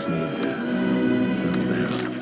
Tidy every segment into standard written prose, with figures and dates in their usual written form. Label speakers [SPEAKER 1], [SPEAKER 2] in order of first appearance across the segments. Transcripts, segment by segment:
[SPEAKER 1] just need to settle down.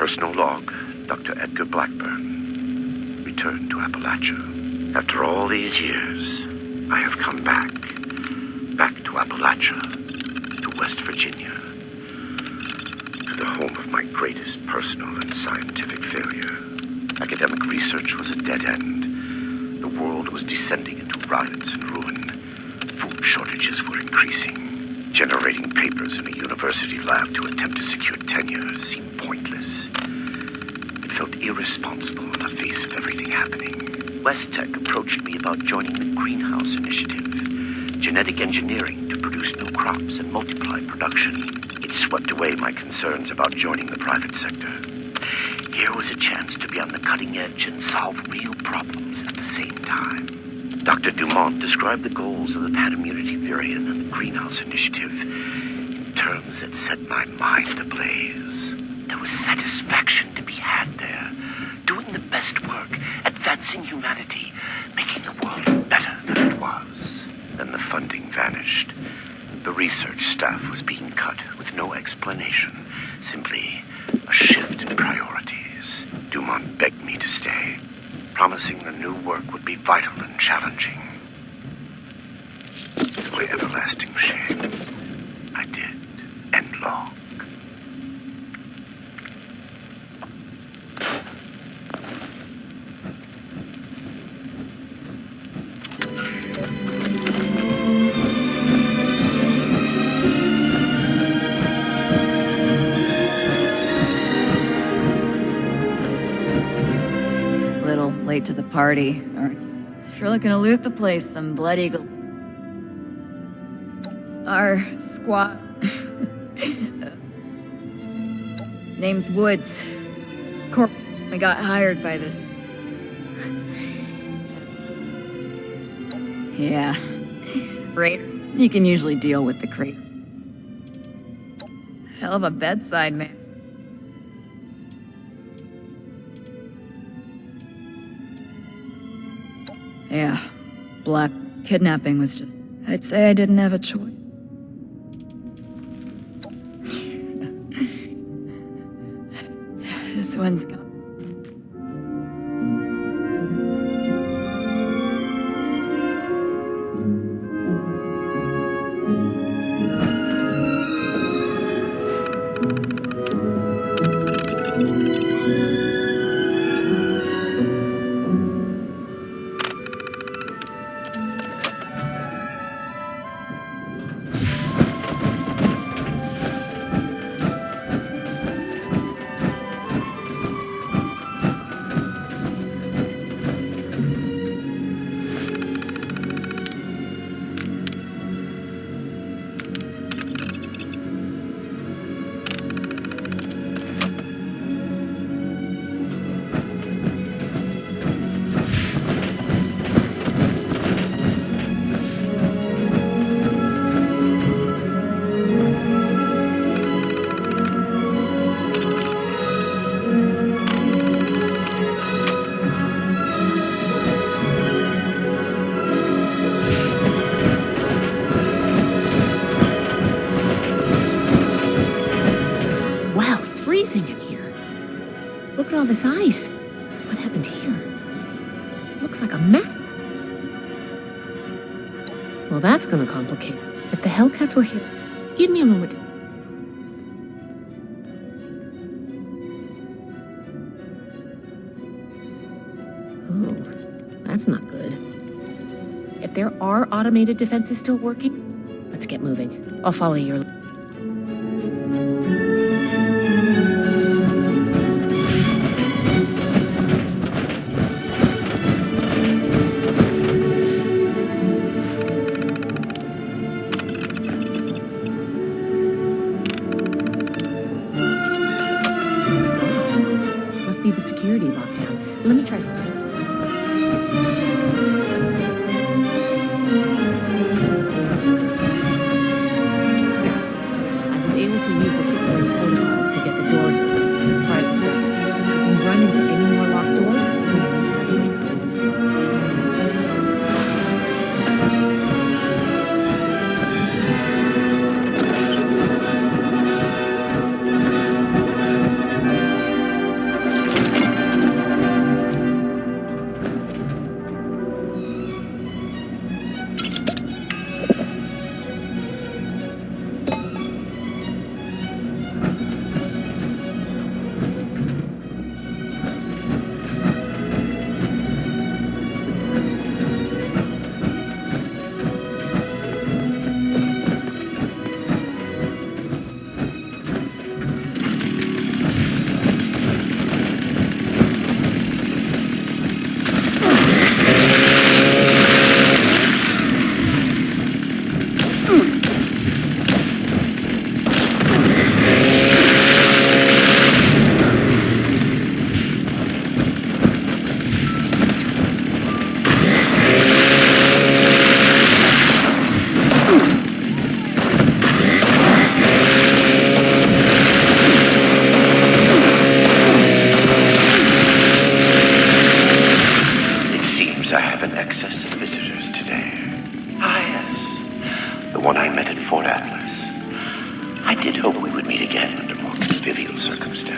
[SPEAKER 2] Personal log, Dr. Edgar Blackburn. Returned to Appalachia. After all these years, I have come back. Back to Appalachia, to West Virginia, to the home of my greatest personal and scientific failure. Academic research was a dead end. The world was descending into riots and ruin. Food shortages were increasing. Generating papers in a university lab to attempt to secure tenure seemed pointless. It felt irresponsible in the face of everything happening. Westtech approached me about joining the Greenhouse Initiative, genetic engineering to produce new crops and multiply production. It swept away my concerns about joining the private sector. Here was a chance to be on the cutting edge and solve real problems at the same time. Dr. Dumont described the goals of the Panimmunity Virion and the Greenhouse Initiative in terms that set my mind ablaze. There was satisfaction to be had there, doing the best work, advancing humanity, making the world better than it was. Then the funding vanished. The research staff was being cut with no explanation, simply a shift in priorities. Dumont begged me to stay, promising the new work would be vital and challenging. To my everlasting shame, I did end long.
[SPEAKER 3] Little late to the party, or if you're looking to loot the place, some Blood Eagles. Our squad. Name's Woods. We got hired by this. Yeah. Raider. You can usually deal with the crate. Hell of a bedside, man. Yeah. Black kidnapping was just... I'd say I didn't have a choice. This one's gone.
[SPEAKER 4] Freezing in here. Look at all this ice. What happened here? Looks like a mess. Well, that's gonna complicate it. If the Hellcats were here, give me a moment. Oh, that's not good. If there are automated defenses still working, let's get moving. I'll follow your... Be the security lockdown. Let me try something. I was able to use the Hitler's protocols to get the doors open and fry the circuits. If you run into any more locked doors, we're going to have to leave.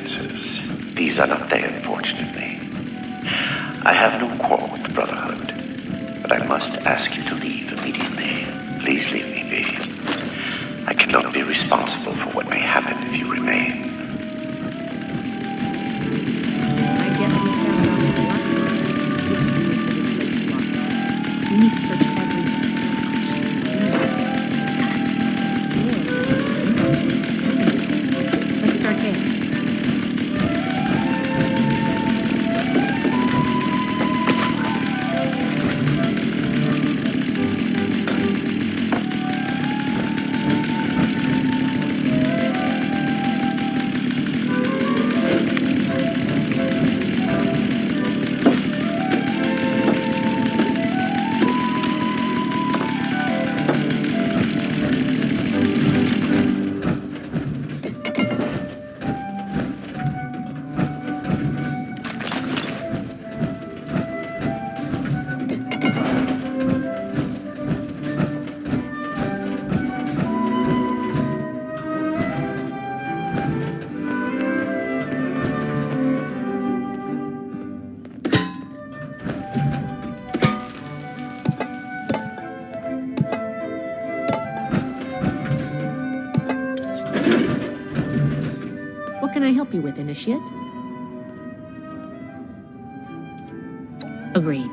[SPEAKER 2] answers. These are not they, unfortunately. I have no quarrel with the Brotherhood, but I must ask you to leave immediately. Please leave me be. I cannot be responsible for what may happen if you remain.
[SPEAKER 4] I guess we found out the lock door. This place is locked. We need to search everywhere. Let's start there. What can I help you with, Initiate? Agreed.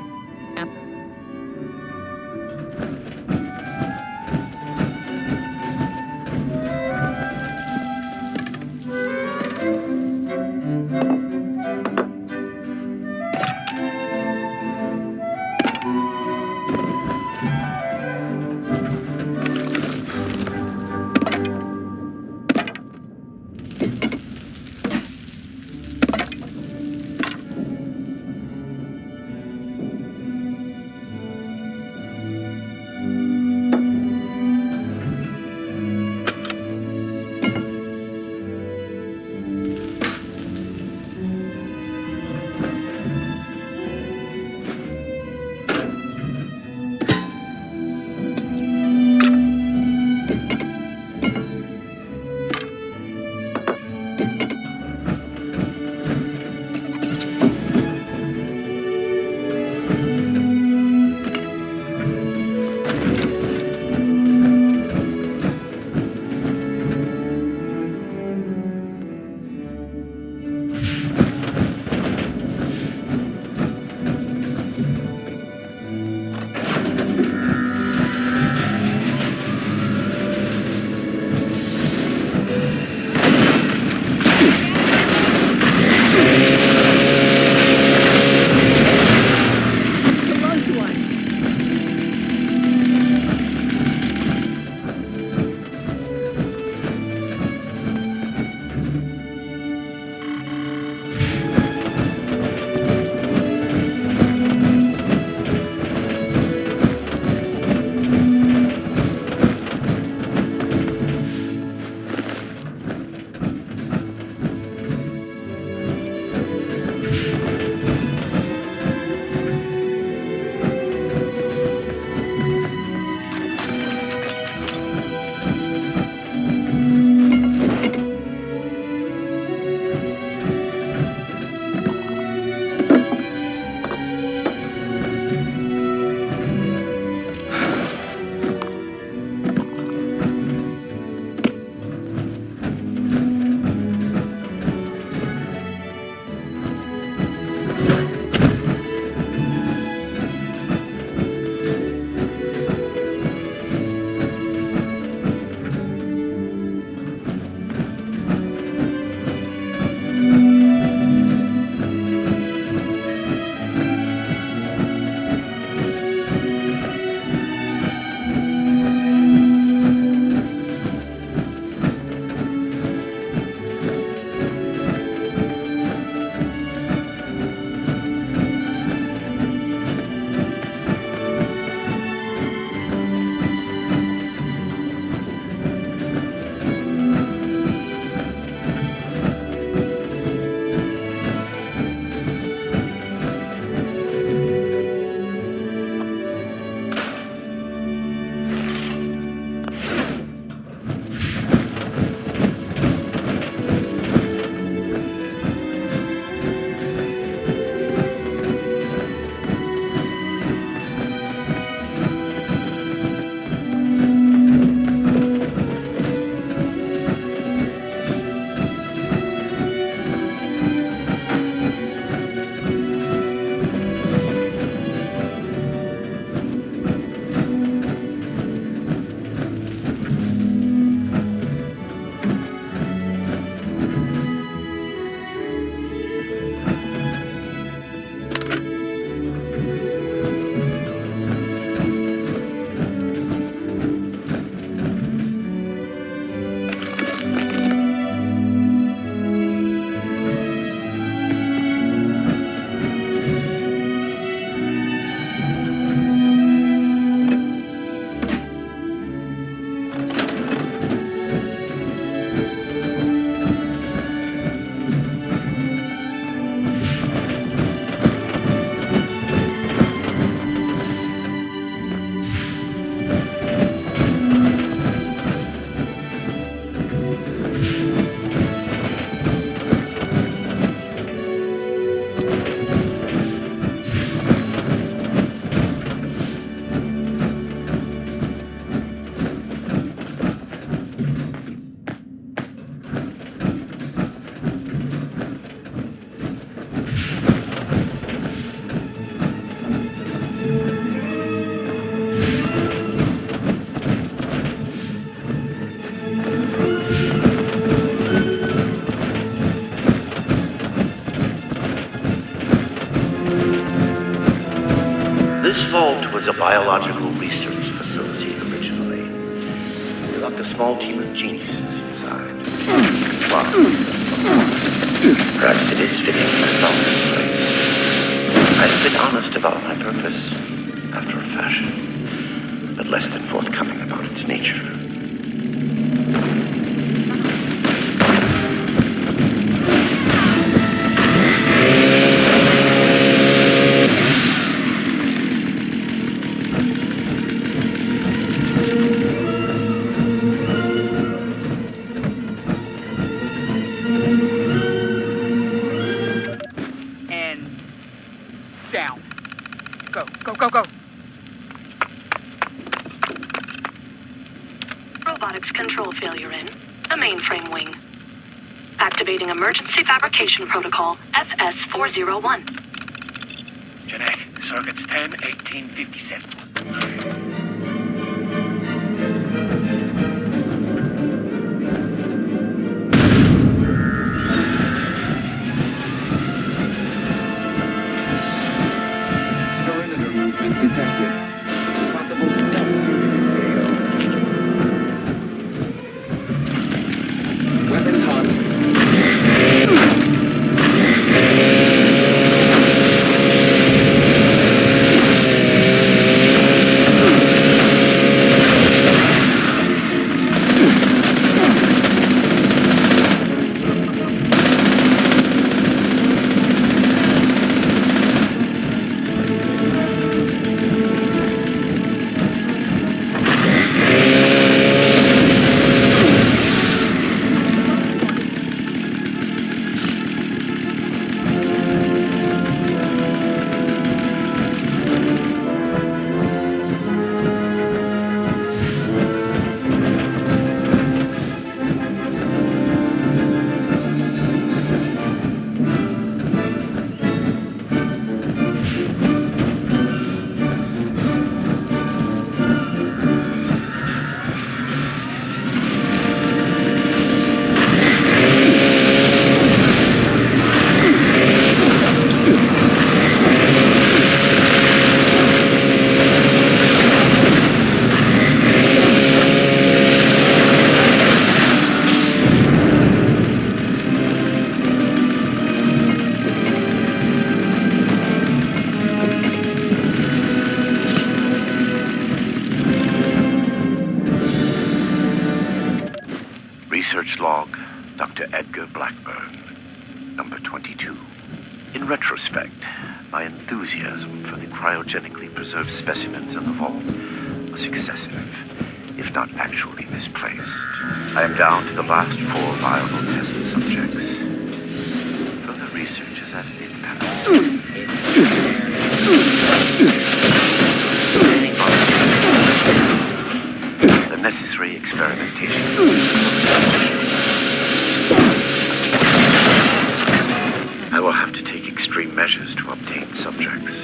[SPEAKER 2] was a biological research facility originally. We locked a small team of geniuses inside. Well, perhaps it is fitting I found this place. I've been honest about my purpose, after a fashion, but less than forthcoming about its nature.
[SPEAKER 5] Down. Go, go, go, go.
[SPEAKER 6] Robotics control failure in the mainframe wing. Activating emergency fabrication protocol FS401.
[SPEAKER 7] Jeanette, circuits 10, 18, 57.
[SPEAKER 1] Perimeter movement detected. Possible stealth moving in AO. Weapons hot.
[SPEAKER 2] Research log, Dr. Edgar Blackburn, number 22. In retrospect, my enthusiasm for the cryogenically preserved specimens in the vault was excessive, if not actually misplaced. I am down to the last 4 viable test subjects. Further research is at an impasse. The necessary experimentation. I will have to take extreme measures to obtain subjects.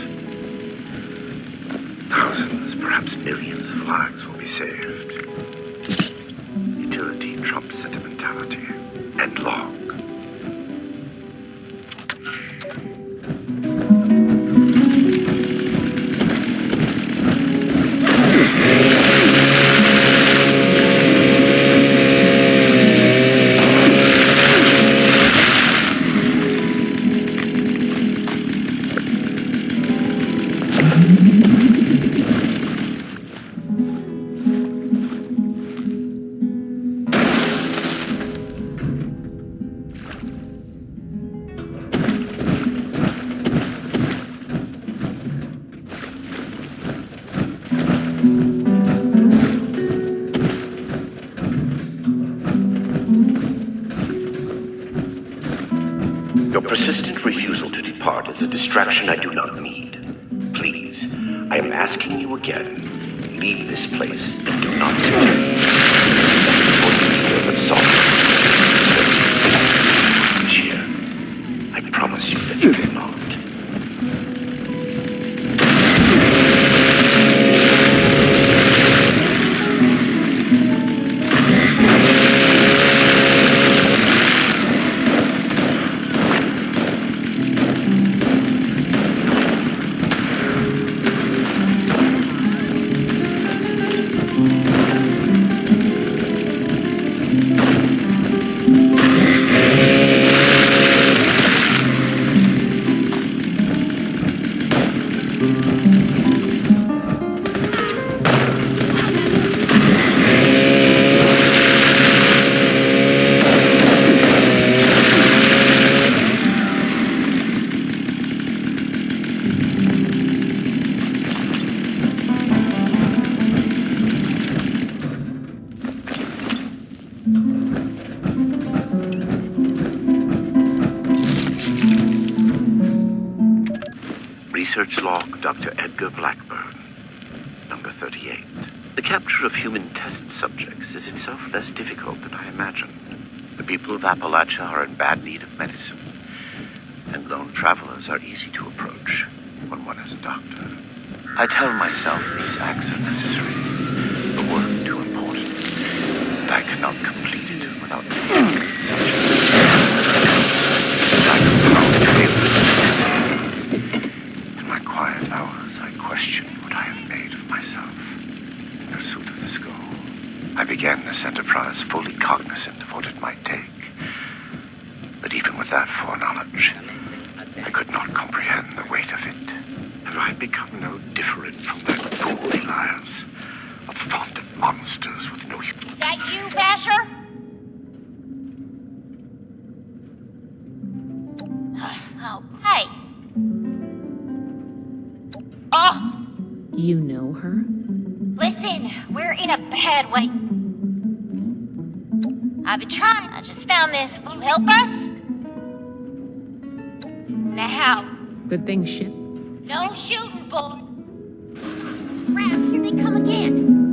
[SPEAKER 2] Thousands, perhaps millions of lives will be saved. Utility trumps sentimentality. End log. Your persistent refusal to depart is a distraction I do not need. Please, I am asking you again, leave this place and do not return. For you hear but softly. Cheer. I promise you that you will not. Research log, Dr. Edgar Blackburn, number 38. The capture of human test subjects is itself less difficult than I imagined. The people of Appalachia are in bad need of medicine, and lone travelers are easy to approach when one is a doctor. I tell myself these acts are necessary, the work too important, and I cannot complete it without taking subjects. I compelled to feel. In my quiet hours, I question what I have made of myself in pursuit of this goal. I began this enterprise fully cognizant of what it might take. But even with that foreknowledge, I could not comprehend the weight of it. Have I become no different from that fool Elias? A font of monsters with no...
[SPEAKER 8] Is that you, Basher? Oh, hey. Oh,
[SPEAKER 4] You know her?
[SPEAKER 8] listen, we're in a bad way. I've been trying. I just found this. Will you help us? Now.
[SPEAKER 4] Good thing shit.
[SPEAKER 8] No shooting, boy. Crap, here they come again.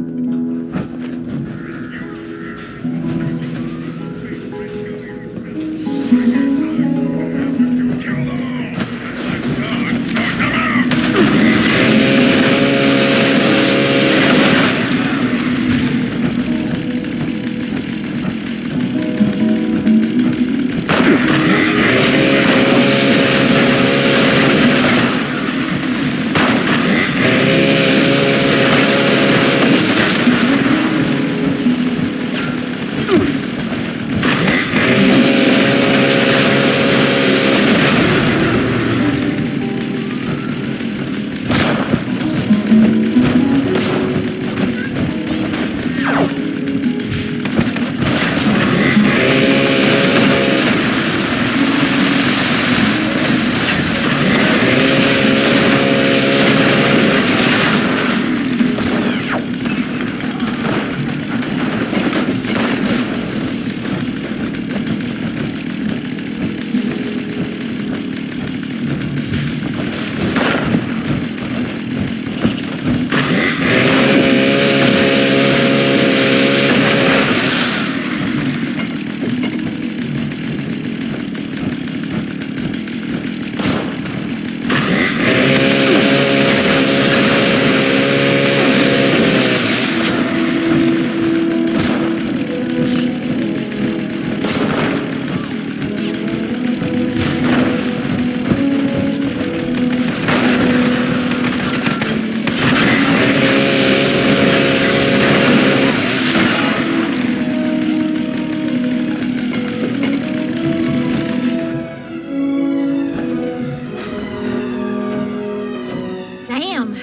[SPEAKER 8] Damn.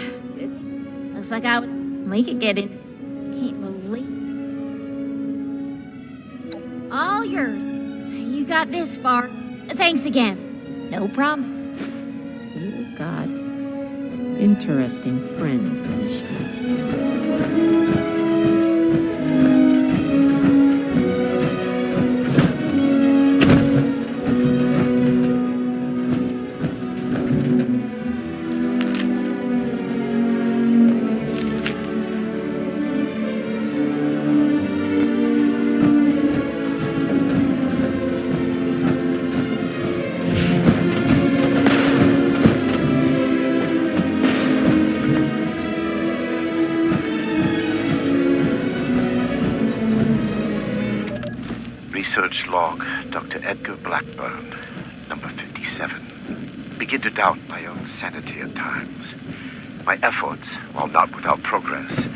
[SPEAKER 8] Looks like we could get in. Can't believe. All yours. You got this far. Thanks again. No promise.
[SPEAKER 4] You got interesting friends and shit.
[SPEAKER 2] Research log, Dr. Edgar Blackburn, number 57. Begin to doubt my own sanity at times. My efforts, while not without progress,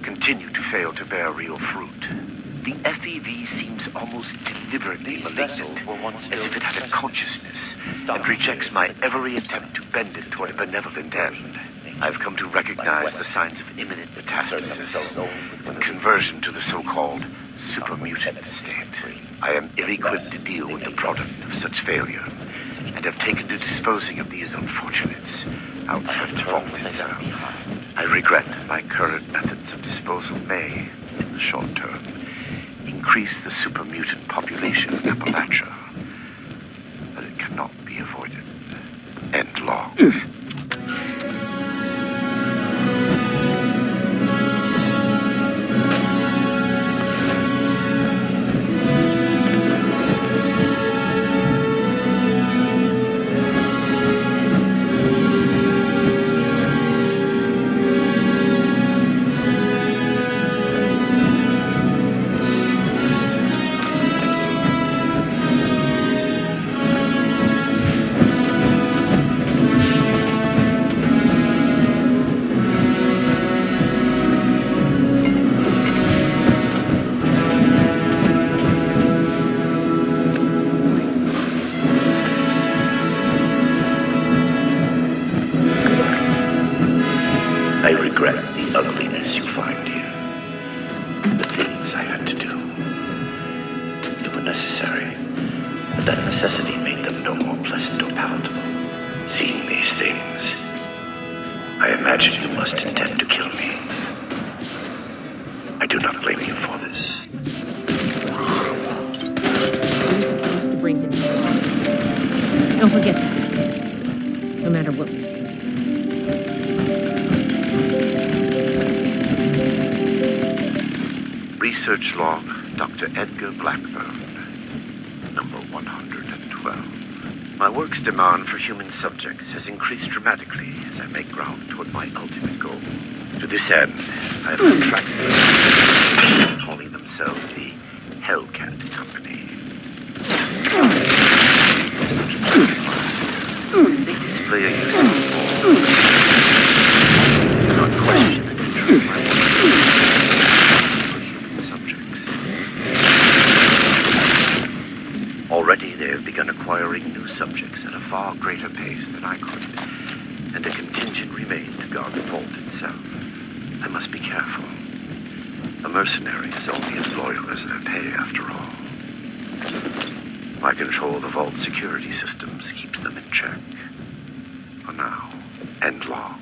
[SPEAKER 2] continue to fail to bear real fruit. The FEV seems almost deliberately malignant, as if it had a consciousness, and rejects my every attempt to bend it toward a benevolent end. I've come to recognize the signs of imminent metastasis and conversion to the so-called supermutant state. I am ill-equipped to deal with the product of such failure, and have taken to disposing of these unfortunates outside the vault itself. I regret my current methods of disposal may, in the short term, increase the supermutant population of Appalachia, but it cannot be avoided. End log. that necessity made them no more pleasant or palatable. Seeing these things, I imagine you must intend to kill me. I do not blame you for this.
[SPEAKER 4] We're supposed to bring him here. Don't forget that. No matter what we see.
[SPEAKER 2] Research log, Dr. Edgar Blackburn, number 112. My work's demand for human subjects has increased dramatically as I make ground toward my ultimate goal. To this end, I have contracted with them, calling themselves the Hellcat Company. They display a useful form. Do not question the nature of my work for human subjects. Already they have begun acquiring new subjects at a far greater pace than I could, and a contingent remained to guard the vault itself. I must be careful. A mercenary is only as loyal as their pay, after all. My control of the vault security systems keeps them in check. For now, end log.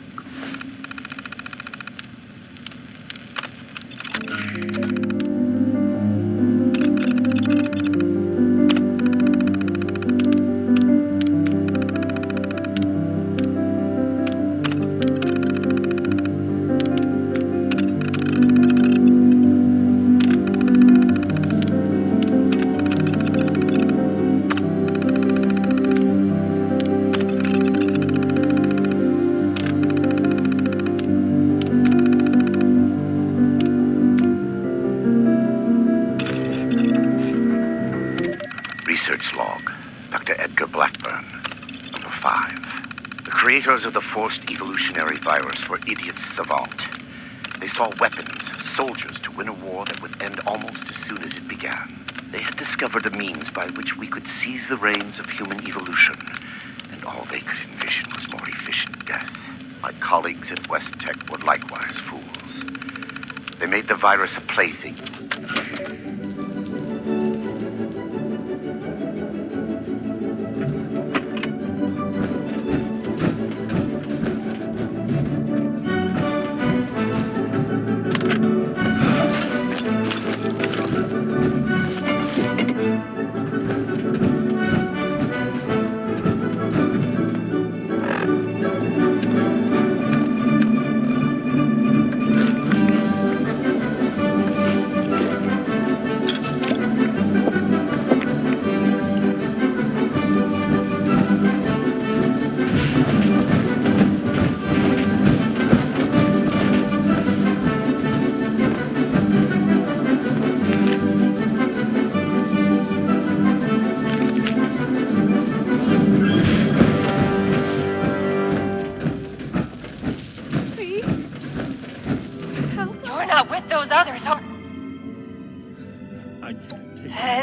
[SPEAKER 2] Research log, Dr. Edgar Blackburn, number 5. The creators of the forced evolutionary virus were idiots savant. They saw weapons, soldiers to win a war that would end almost as soon as it began. They had discovered a means by which we could seize the reins of human evolution, and all they could envision was more efficient death. My colleagues at West Tech were likewise fools. They made the virus a plaything.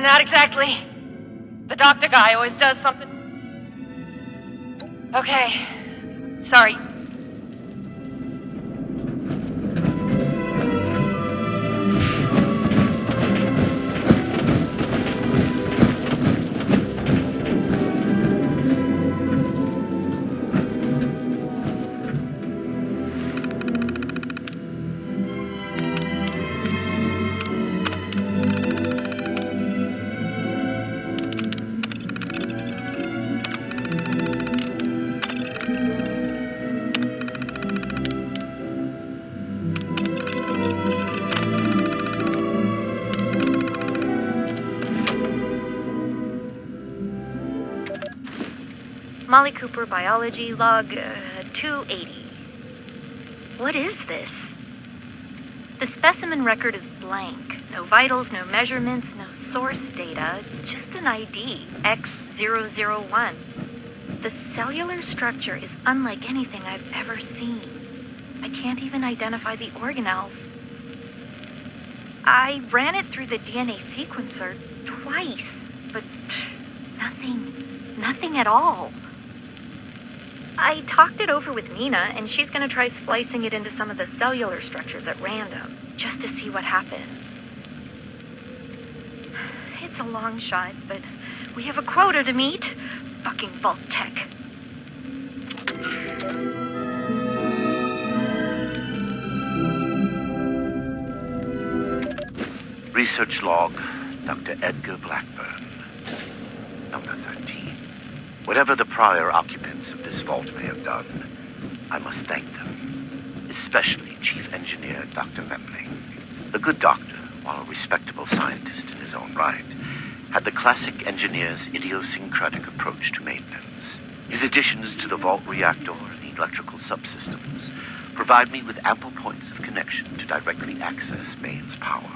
[SPEAKER 5] Not exactly. The doctor guy always does something. Okay. Sorry.
[SPEAKER 8] Molly Cooper, biology, log 280. What is this? The specimen record is blank. No vitals, no measurements, no source data, just an ID, X001. The cellular structure is unlike anything I've ever seen. I can't even identify the organelles. I ran it through the DNA sequencer twice, but nothing at all. I talked it over with Nina, and she's going to try splicing it into some of the cellular structures at random, just to see what happens. It's a long shot, but We have a quota to meet. Fucking Vault Tech.
[SPEAKER 2] Research log, Dr. Edgar Blackburn. Number 13. Whatever the prior occupants of this vault may have done, I must thank them. Especially Chief Engineer Dr. Memling. The good doctor, while a respectable scientist in his own right, had the classic engineer's idiosyncratic approach to maintenance. His additions to the vault reactor and electrical subsystems provide me with ample points of connection to directly access mains power.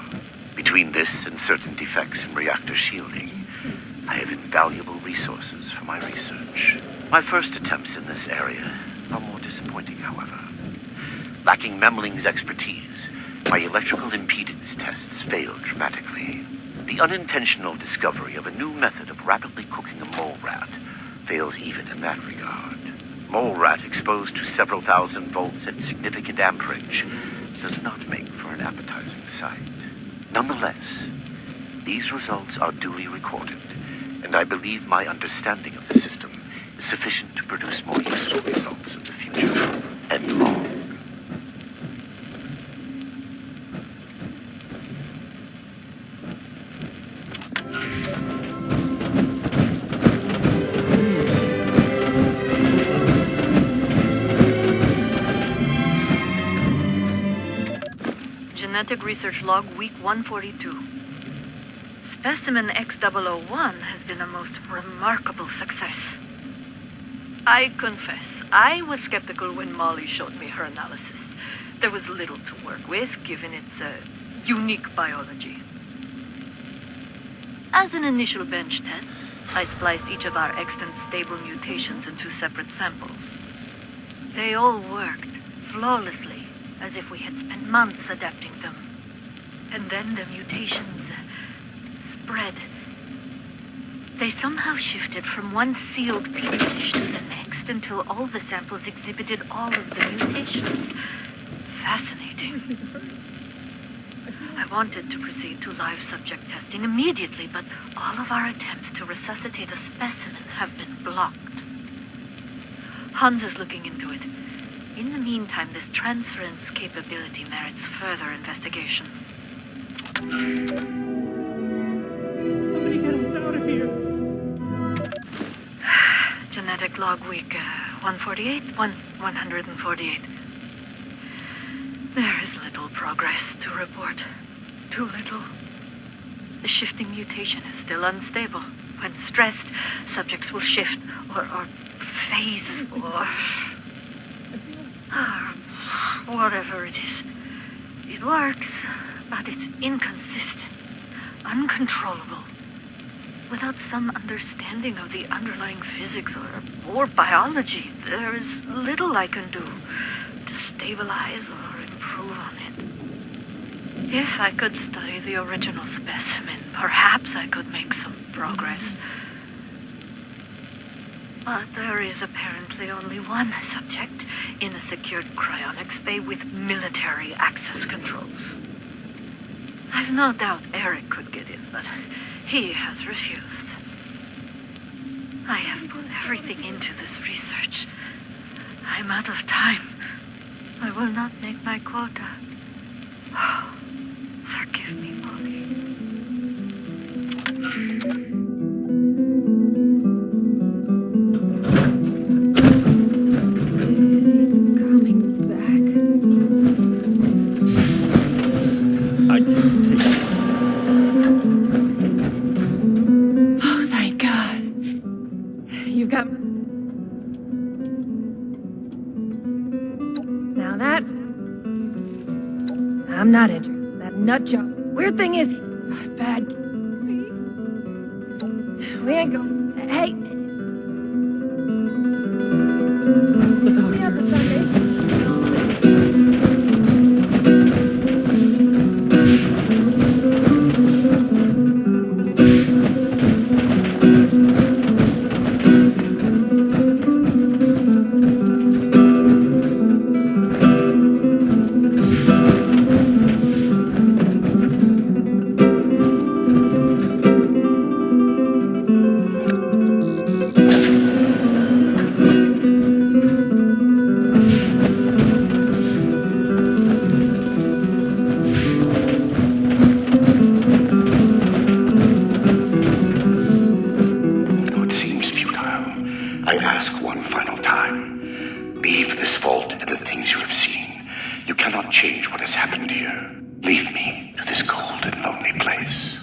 [SPEAKER 2] Between this and certain defects in reactor shielding, I have invaluable resources for my research. My first attempts in this area are more disappointing, however. Lacking Memling's expertise, my electrical impedance tests failed dramatically. The unintentional discovery of a new method of rapidly cooking a mole rat fails even in that regard. Mole rat exposed to several thousand volts at significant amperage does not make for an appetizing sight. Nonetheless, these results are duly recorded, and I believe my understanding of the system is sufficient to produce more useful results in the future. End log.
[SPEAKER 8] Genetic Research Log, Week 142. Specimen X001 has been a most remarkable success. I confess, I was skeptical when Molly showed me her analysis. There was little to work with, given its unique biology. As an initial bench test, I spliced each of our extant stable mutations into separate samples. They all worked flawlessly, as if we had spent months adapting them. And then the mutations spread. They somehow shifted from one sealed petri dish to the next until all the samples exhibited all of the mutations. Fascinating. I wanted to proceed to live subject testing immediately, but all of our attempts to resuscitate a specimen have been blocked. Hans is looking into it. In the meantime, this transference capability merits further investigation.
[SPEAKER 4] Somebody get us out of here.
[SPEAKER 8] Genetic log week 148, 148. There is little progress to report. Too little. The shifting mutation is still unstable. When stressed, subjects will shift or phase or whatever it is. It works, but it's inconsistent, uncontrollable. Without some understanding of the underlying physics or biology, there is little I can do to stabilize or improve on it. If I could study the original specimen, perhaps I could make some progress. But there is apparently only one subject in a secured cryonics bay with military access controls. I've no doubt Eric could get in, but he has refused. I have put everything into this research. I'm out of time. I will not make my quota. Oh, forgive me, Molly.
[SPEAKER 3] Is he coming back?
[SPEAKER 4] Oh, thank God. You've got... Now that's... I'm not injured. That nut job. Weird thing is, bad. Please. We ain't going... Hey. The doctor. Yeah, the foundation.
[SPEAKER 2] I ask one final time. Leave this vault and the things you have seen. You cannot change what has happened here. Leave me to this cold and lonely place.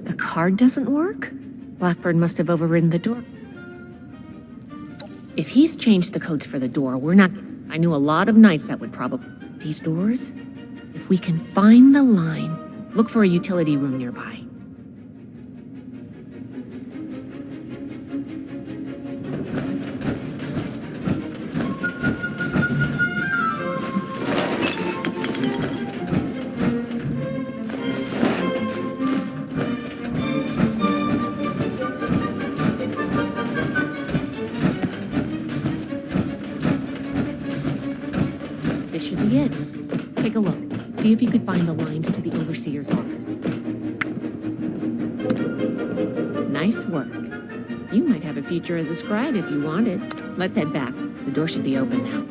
[SPEAKER 4] The card doesn't work? Blackbird must have overridden the door. If he's changed the codes for the door, we're not... I knew a lot of knights that would probably... These doors? If we can find the lines, look for a utility room nearby. This should be it. Take a look. See if you could find the lines to the Overseer's office. Nice work. You might have a future as a scribe if you wanted. Let's head back. The door should be open now.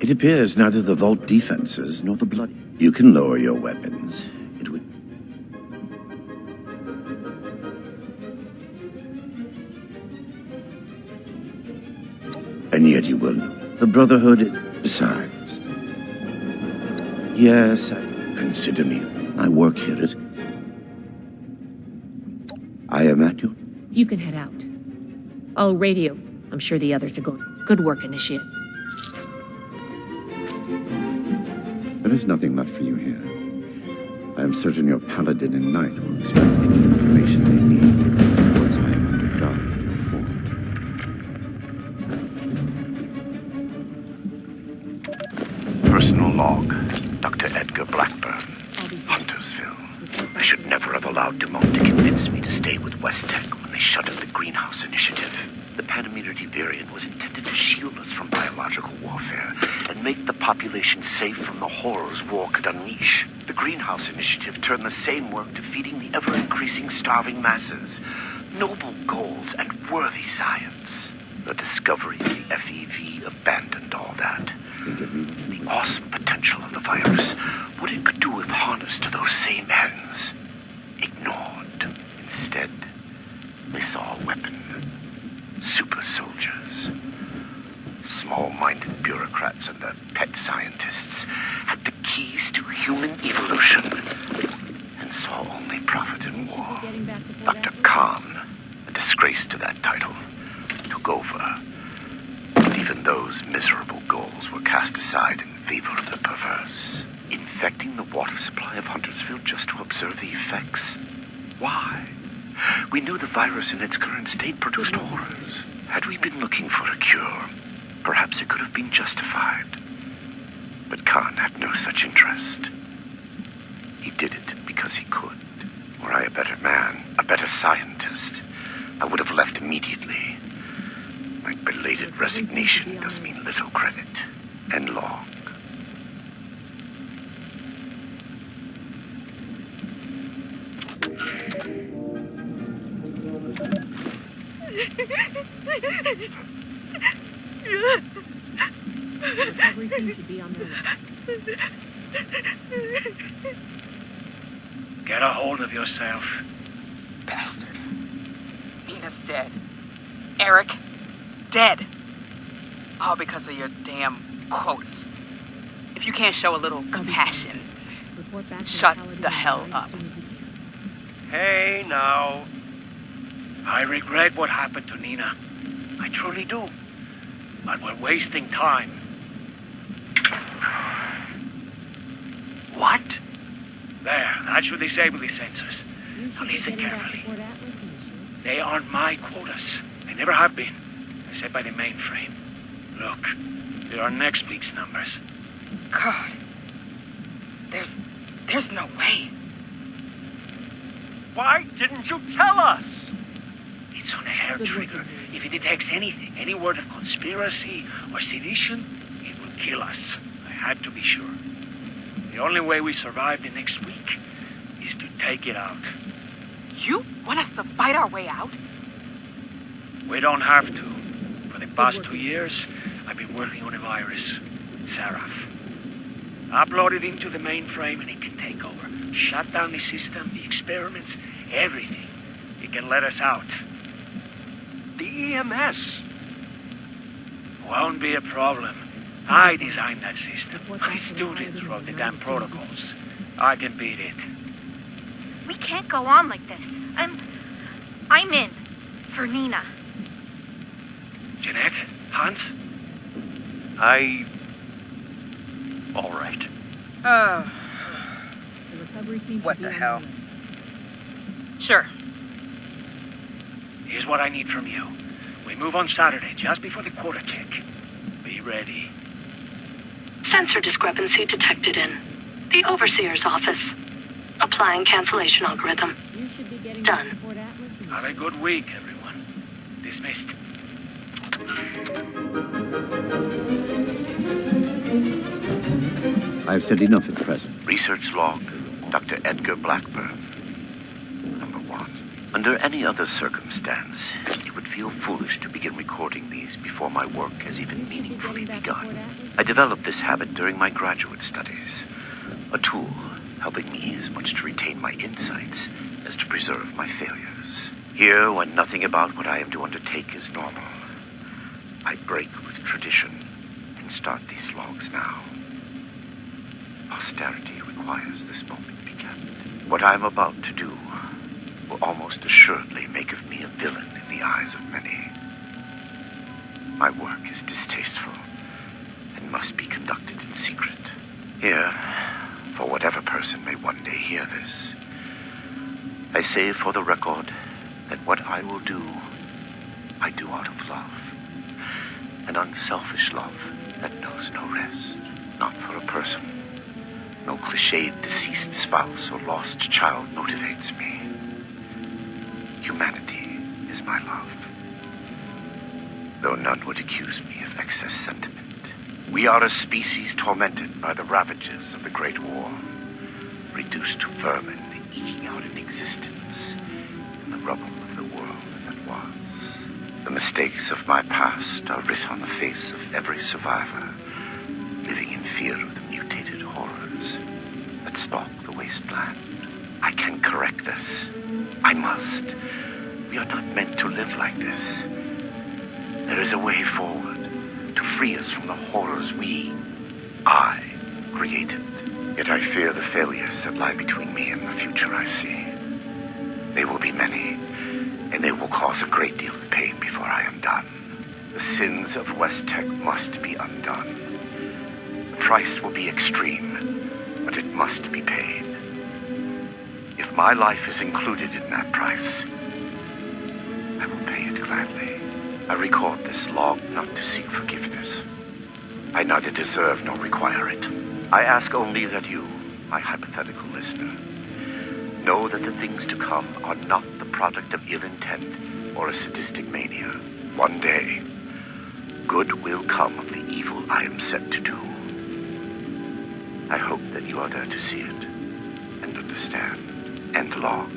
[SPEAKER 2] It appears neither the vault defenses nor the blood. You can lower your weapons. It would... And yet you will know. The Brotherhood is... Besides... Yes, consider me. I work here as... I am at you.
[SPEAKER 4] You can head out. I'll radio. I'm sure the others are going. Good work, Initiate.
[SPEAKER 2] There is nothing left for you here. I am certain your paladin and knight will extract any information they need once I am under guard at your fort. Personal log, Dr. Edgar Blackburn, Huntersville. I should never have allowed Dumont to convince me to stay with West Tech when they shut down the Greenhouse Initiative. The Panimmunity variant was intended to shield us from biological warfare and make the population safe from the horrors war could unleash. The Greenhouse Initiative turned the same work to feeding the ever-increasing starving masses. Noble goals and worthy science. The discovery of the FEV abandoned all that. The awesome potential of the virus, what it could do if harnessed to those same ends. Ignored. Instead, they saw a weapon. Super soldiers. Small-minded bureaucrats and their pet scientists had the keys to human evolution and saw only profit in war. Dr. Khan, a disgrace to that title, took over. But even those miserable goals were cast aside in favor of the perverse. Infecting the water supply of Huntersville just to observe the effects? Why? We knew the virus in its current state produced horrors. Had we been looking for a cure, perhaps it could have been justified. But Khan had no such interest. He did it because he could. Were I a better man, a better scientist, I would have left immediately. My belated resignation does me little credit, and long.
[SPEAKER 4] The recovery team should be on their way.
[SPEAKER 7] Get a hold of yourself.
[SPEAKER 9] Bastard. Nina's dead. Eric, dead. All because of your damn quotes. If you can't show a little compassion,
[SPEAKER 4] Report back to
[SPEAKER 9] shut
[SPEAKER 4] Paladin
[SPEAKER 9] the hell
[SPEAKER 4] Guard
[SPEAKER 9] up.
[SPEAKER 4] as soon as you can.
[SPEAKER 7] Hey, now. I regret what happened to Nina. I truly do. But we're wasting time. What? There, that should disable the sensors.
[SPEAKER 4] You should
[SPEAKER 7] Now
[SPEAKER 4] be
[SPEAKER 7] listen
[SPEAKER 4] getting back
[SPEAKER 7] carefully.
[SPEAKER 4] to Fort Atlas Initiate.
[SPEAKER 7] They aren't my quotas. They never have been. Set by the mainframe. Look, there are next week's numbers.
[SPEAKER 9] God. There's no way.
[SPEAKER 7] Why didn't you tell us? It's on a hair
[SPEAKER 4] Good
[SPEAKER 7] trigger.
[SPEAKER 4] working.
[SPEAKER 7] If it detects anything, any word of conspiracy or sedition, it will kill us. I had to be sure. The only way we survive the next week is to take it out.
[SPEAKER 9] You want us to fight our way out?
[SPEAKER 7] We don't have to. For the past 2 years, I've been working on a virus, Seraph. Upload it into the mainframe and it can take over. Shut down the system, the experiments, everything. It can let us out.
[SPEAKER 2] The EMS.
[SPEAKER 7] Won't be a problem. I designed that system. My students wrote the damn protocols. I can beat it.
[SPEAKER 8] We can't go on like this. I'm in. For Nina.
[SPEAKER 7] Jeanette? Hans?
[SPEAKER 2] All right.
[SPEAKER 4] The recovery team
[SPEAKER 9] What
[SPEAKER 4] should
[SPEAKER 9] the
[SPEAKER 4] be on
[SPEAKER 9] hell?
[SPEAKER 4] their way.
[SPEAKER 9] Sure.
[SPEAKER 7] Here's what I need from you. We move on Saturday, just before the quarter check. Be ready.
[SPEAKER 6] Sensor discrepancy detected in the Overseer's office. Applying cancellation algorithm.
[SPEAKER 4] You should be getting
[SPEAKER 6] Done.
[SPEAKER 4] back to Fort Atlas.
[SPEAKER 7] Have a good week, everyone. Dismissed.
[SPEAKER 10] I've said enough at present.
[SPEAKER 2] Research log, Dr. Edgar Blackburn. Number 1. Under any other circumstance, it would feel foolish to begin recording these before my work has even meaningfully begun. I developed this habit during my graduate studies. A tool helping me as much to retain my insights as to preserve my failures. Here, when nothing about what I am to undertake is normal, I break with tradition and start these logs now. Posterity requires this moment to be kept. What I am about to do will almost assuredly make of me a villain in the eyes of many. My work is distasteful and must be conducted in secret. Here, for whatever person may one day hear this, I say for the record that what I will do, I do out of love. An unselfish love that knows no rest, not for a person. No cliched deceased spouse or lost child motivates me. Humanity is my love. Though none would accuse me of excess sentiment. We are a species tormented by the ravages of the Great War, reduced to vermin eking out an existence in the rubble of the world that was. The mistakes of my past are writ on the face of every survivor, living in fear of the mutated horrors that stalk the wasteland. I can correct this. I must. We are not meant to live like this. There is a way forward to free us from the horrors I created. Yet I fear the failures that lie between me and the future I see. They will be many, and they will cause a great deal of pain before I am done. The sins of West Tech must be undone. The price will be extreme, but it must be paid. If my life is included in that price, I will pay it gladly. I record this log not to seek forgiveness. I neither deserve nor require it. I ask only that you, my hypothetical listener, know that the things to come are not the product of ill intent or a sadistic mania. One day, good will come of the evil I am set to do. I hope that you are there to see it and understand. End log.